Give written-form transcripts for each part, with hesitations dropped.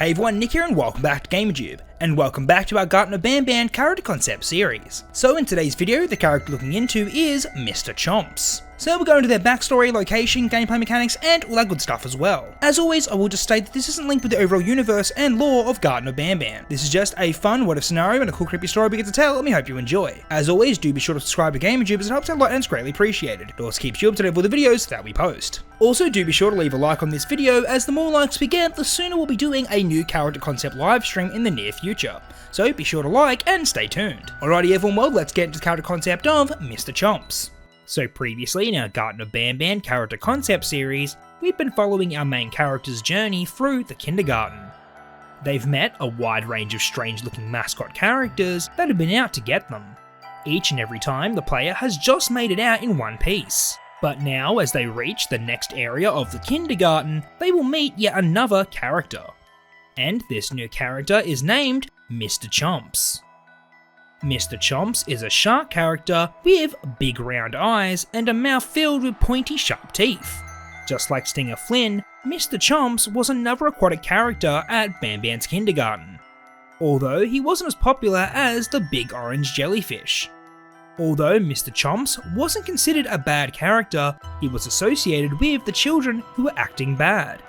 Hey everyone, Nick here and welcome back to GamerTube, and welcome back to our Garten of Banban character concept series. So in today's video, the character looking into is Mr. Chomps. So we'll go into their backstory, location, gameplay mechanics, and all that good stuff as well. As always, I will just state that this isn't linked with the overall universe and lore of Garten of Banban. This is just a fun what-if scenario and a cool creepy story we get to tell, and we hope you enjoy. As always, do be sure to subscribe to GamerTube as it helps out a lot and it's greatly appreciated. It also keeps you up to date with the videos that we post. Also, do be sure to leave a like on this video, as the more likes we get, the sooner we'll be doing a new character concept livestream in the near future. So be sure to like and stay tuned. Alrighty everyone, well let's get into the character concept of Mr. Chomps. So previously in our Garten of Banban character concept series, we've been following our main character's journey through the kindergarten. They've met a wide range of strange looking mascot characters that have been out to get them. Each and every time the player has just made it out in one piece. But now as they reach the next area of the kindergarten, they will meet yet another character. And this new character is named Mr. Chomps. Mr. Chomps is a shark character with big round eyes and a mouth filled with pointy sharp teeth. Just like Stinger Flynn, Mr. Chomps was another aquatic character at Banban's kindergarten, although he wasn't as popular as the big orange jellyfish. Although Mr. Chomps wasn't considered a bad character, he was associated with the children who were acting bad.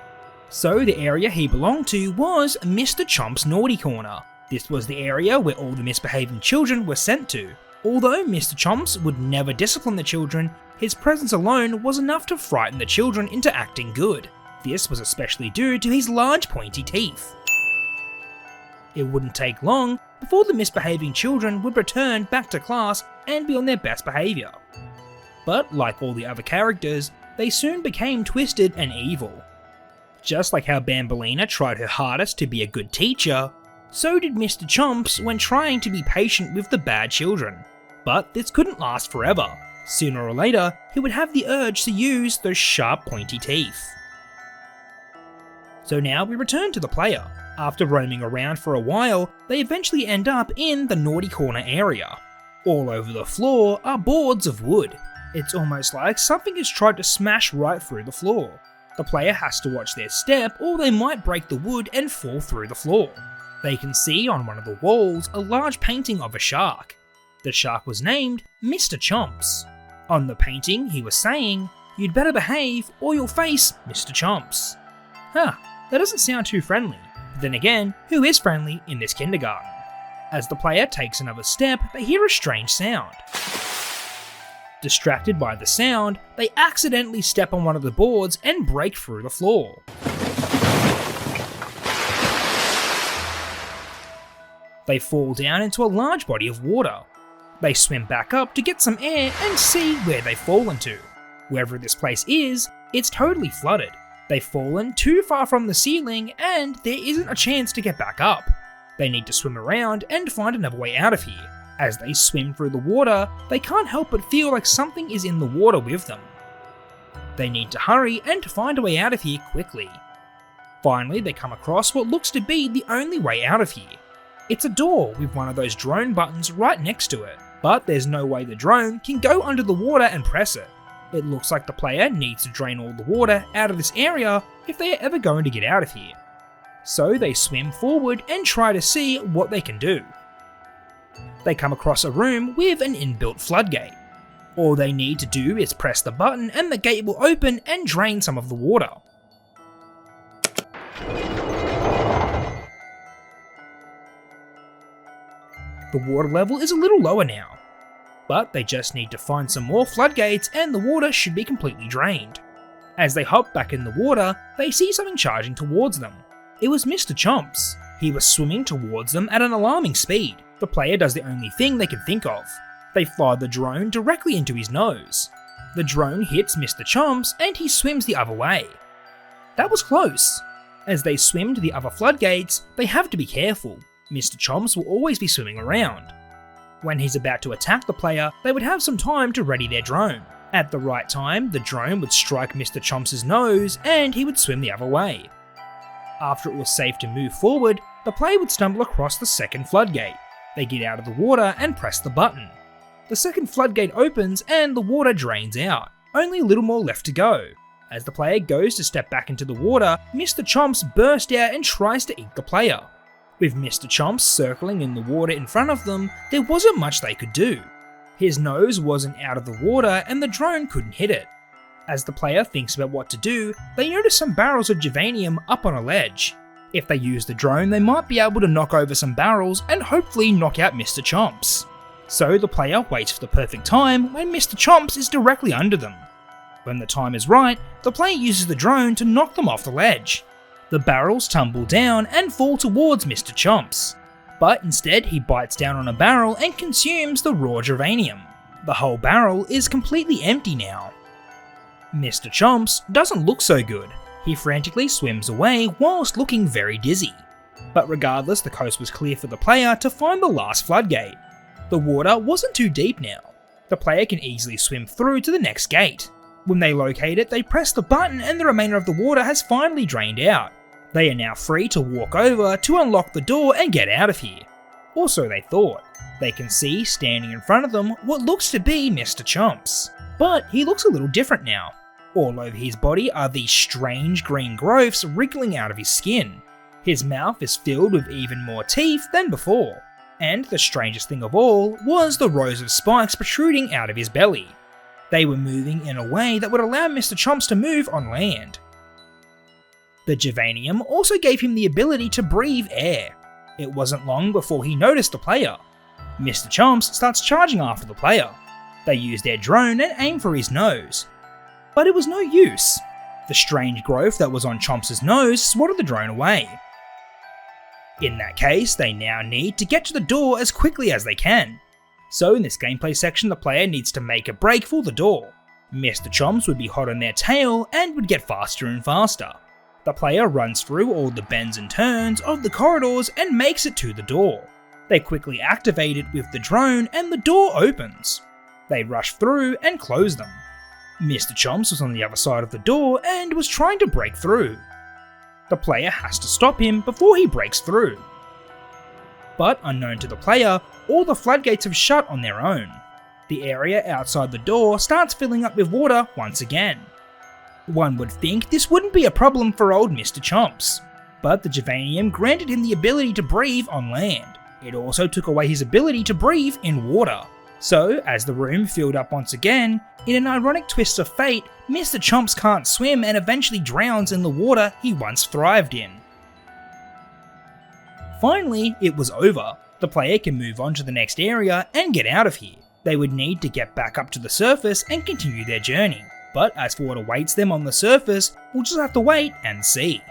So the area he belonged to was Mr. Chomps' Naughty Corner. This was the area where all the misbehaving children were sent to. Although Mr. Chomps would never discipline the children, his presence alone was enough to frighten the children into acting good. This was especially due to his large pointy teeth. It wouldn't take long before the misbehaving children would return back to class and be on their best behaviour. But like all the other characters, they soon became twisted and evil. Just like how Banbaleena tried her hardest to be a good teacher, so did Mr. Chomps when trying to be patient with the bad children. But this couldn't last forever. Sooner or later, he would have the urge to use those sharp pointy teeth. So now we return to the player. After roaming around for a while, they eventually end up in the Naughty Corner area. All over the floor are boards of wood. It's almost like something has tried to smash right through the floor. The player has to watch their step or they might break the wood and fall through the floor. They can see on one of the walls a large painting of a shark. The shark was named Mr. Chomps. On the painting he was saying, "You'd better behave or you'll face Mr. Chomps." Huh, that doesn't sound too friendly. But then again, who is friendly in this kindergarten? As the player takes another step, they hear a strange sound. Distracted by the sound, they accidentally step on one of the boards and break through the floor. They fall down into a large body of water. They swim back up to get some air and see where they've fallen to. Wherever this place is, it's totally flooded. They've fallen too far from the ceiling and there isn't a chance to get back up. They need to swim around and find another way out of here. As they swim through the water, they can't help but feel like something is in the water with them. They need to hurry and to find a way out of here quickly. Finally, they come across what looks to be the only way out of here. It's a door with one of those drone buttons right next to it, but there's no way the drone can go under the water and press it. It looks like the player needs to drain all the water out of this area if they are ever going to get out of here. So they swim forward and try to see what they can do. They come across a room with an inbuilt floodgate. All they need to do is press the button and the gate will open and drain some of the water. The water level is a little lower now, but they just need to find some more floodgates and the water should be completely drained. As they hop back in the water, they see something charging towards them. It was Mr. Chomps. He was swimming towards them at an alarming speed. The player does the only thing they can think of. They fire the drone directly into his nose. The drone hits Mr. Chomps and he swims the other way. That was close. As they swim to the other floodgates, they have to be careful. Mr. Chomps will always be swimming around. When he's about to attack the player, they would have some time to ready their drone. At the right time, the drone would strike Mr. Chomps' nose and he would swim the other way. After it was safe to move forward, the player would stumble across the second floodgate. They get out of the water and press the button. The second floodgate opens and the water drains out. Only a little more left to go. As the player goes to step back into the water, Mr. Chomps bursts out and tries to eat the player. With Mr. Chomps circling in the water in front of them, there wasn't much they could do. His nose wasn't out of the water and the drone couldn't hit it. As the player thinks about what to do, they notice some barrels of Gevanium up on a ledge. If they use the drone, they might be able to knock over some barrels and hopefully knock out Mr. Chomps. So the player waits for the perfect time when Mr. Chomps is directly under them. When the time is right, the player uses the drone to knock them off the ledge. The barrels tumble down and fall towards Mr. Chomps, but instead he bites down on a barrel and consumes the raw Gevanium. The whole barrel is completely empty now. Mr. Chomps doesn't look so good. He frantically swims away whilst looking very dizzy. But regardless, the coast was clear for the player to find the last floodgate. The water wasn't too deep now. The player can easily swim through to the next gate. When they locate it, they press the button and the remainder of the water has finally drained out. They are now free to walk over to unlock the door and get out of here. Or so they thought. They can see, standing in front of them, what looks to be Mr. Chomps. But he looks a little different now. All over his body are these strange green growths wriggling out of his skin. His mouth is filled with even more teeth than before. And the strangest thing of all was the rows of spikes protruding out of his belly. They were moving in a way that would allow Mr. Chomps to move on land. The Gevanium also gave him the ability to breathe air. It wasn't long before he noticed the player. Mr. Chomps starts charging after the player. They use their drone and aim for his nose. But it was no use. The strange growth that was on Chomps' nose swatted the drone away. In that case, they now need to get to the door as quickly as they can. So in this gameplay section, the player needs to make a break for the door. Mr. Chomps would be hot on their tail and would get faster and faster. The player runs through all the bends and turns of the corridors and makes it to the door. They quickly activate it with the drone and the door opens. They rush through and close them. Mr. Chomps was on the other side of the door and was trying to break through. The player has to stop him before he breaks through. But unknown to the player, all the floodgates have shut on their own. The area outside the door starts filling up with water once again. One would think this wouldn't be a problem for old Mr. Chomps, but the Gevanium granted him the ability to breathe on land. It also took away his ability to breathe in water. So, as the room filled up once again, in an ironic twist of fate, Mr. Chomps can't swim and eventually drowns in the water he once thrived in. Finally, it was over. The player can move on to the next area and get out of here. They would need to get back up to the surface and continue their journey. But as for what awaits them on the surface, we'll just have to wait and see.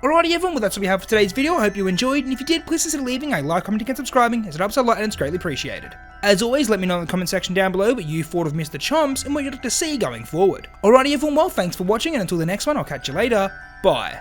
Alrighty everyone, well that's what we have for today's video. I hope you enjoyed, and if you did, please consider leaving a like, comment, and subscribing, as it helps a lot and it's greatly appreciated. As always, let me know in the comment section down below what you thought of Mr. Chomps and what you'd like to see going forward. Alrighty everyone, well thanks for watching, and until the next one, I'll catch you later. Bye.